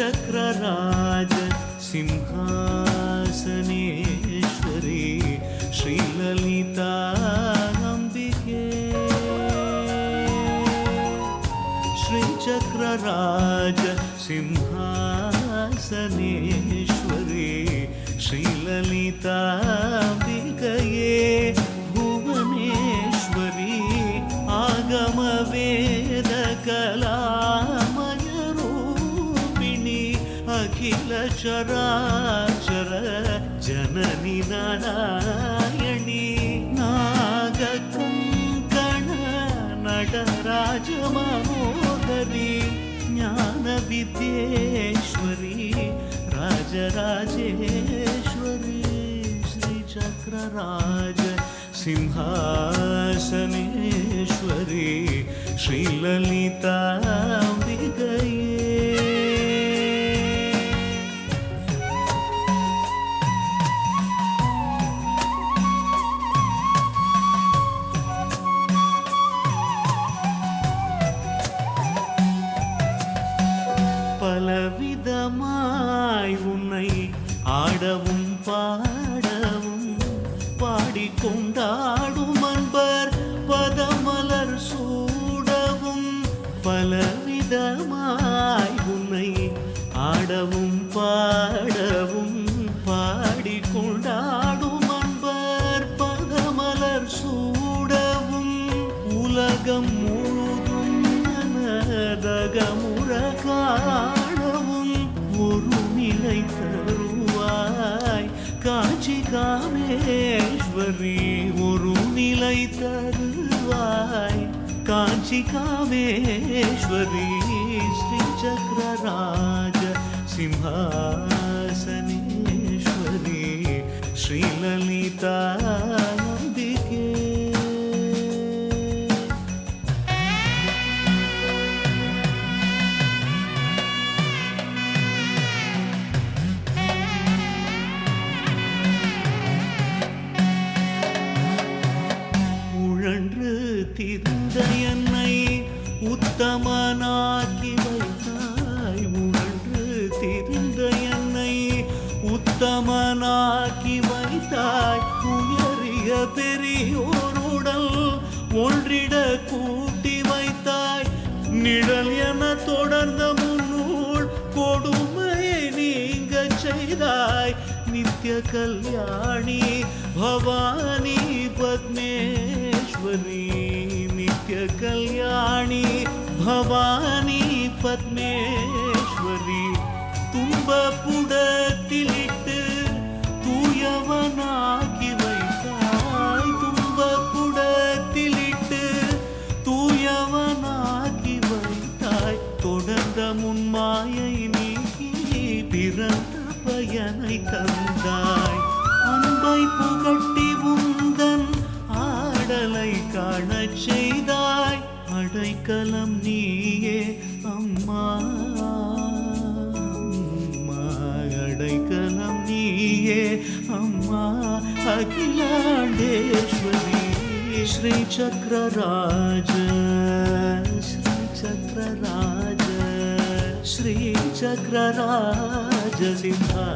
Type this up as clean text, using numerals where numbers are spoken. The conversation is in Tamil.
श्रीचक्रराज सिंहासनेश्वरी श्रीललिताम्बिके श्रीचक्रराज सिंहासनेश्वरी श्रीललिताम्बिकये भुवनेश्वरी आगमवेदकलामय रूपिणी अखिल चराचर जननी नारायणी नागकङ्कण नटराज महोदरी ज्ञानविद्येश्वरी राजराजेश्वरी श्रीचक्रराज सिंहासनेश्वरी श्रीललिताम्बिकये பலவிதமாய் உன்னை ஆடவும் பாடவும் பாடிக்கொண்டாடும் அன்பர் பதமலர் சூடவும் பலவிதமாய் உன்னை ஆடவும் பாடவும் பாடிக்கொண்டாடும் அன்பர் பதமலர் சூடவும் உலகம் முழுதும் மனதகமுற காணவும் ஒரு நிலை தருவாய் காஞ்சி காமேஸ்வரி ஒரு நிலை தருவாய் காஞ்சி காமேஸ்வரி ஸ்ரீசக்கரராஜ சிம்ஹாசனேஸ்வரி ஸ்ரீலலிதாம்பிகே திரிந்த என்னை உத்தமனாக்கி வைத்தாய் உழன்று திரிந்த என்னை உத்தமனாக்கி வைத்தாய் உயரிய பெரியோருடல் ஒன்றிட கூட்டி வைத்தாய் நிழல் என தொடர்ந்த முன்னூல் கொடுமையை நீங்க செய்தாய் நித்ய கல்யாணி பவானி பத்மேஸ்வரி நித்ய கல்யாணி பவானி பத்மேஸ்வரி துன்பப்புடத்திலிட்டு தூயவனாக்கி வைத்தாய் துன்பப்புடத்திலிட்டு தூயவனாக்கி வைத்தாய் தொடர்ந்த முன்மாயை நீக்கி பிறந்த பயனை தந்தாய் அன்பை புகட்டி உந்தன் ஆடலை காணச் செய்தாய் அடைக்கலம் நீயே அம்மா அம்மா அடைக்கலம் நீயே அம்மா அகிலாண்டேஸ்வரி ஸ்ரீசக்கரராஜ ஸ்ரீசக்கரராஜ ஸ்ரீசக்கரராஜ சிம்ஹா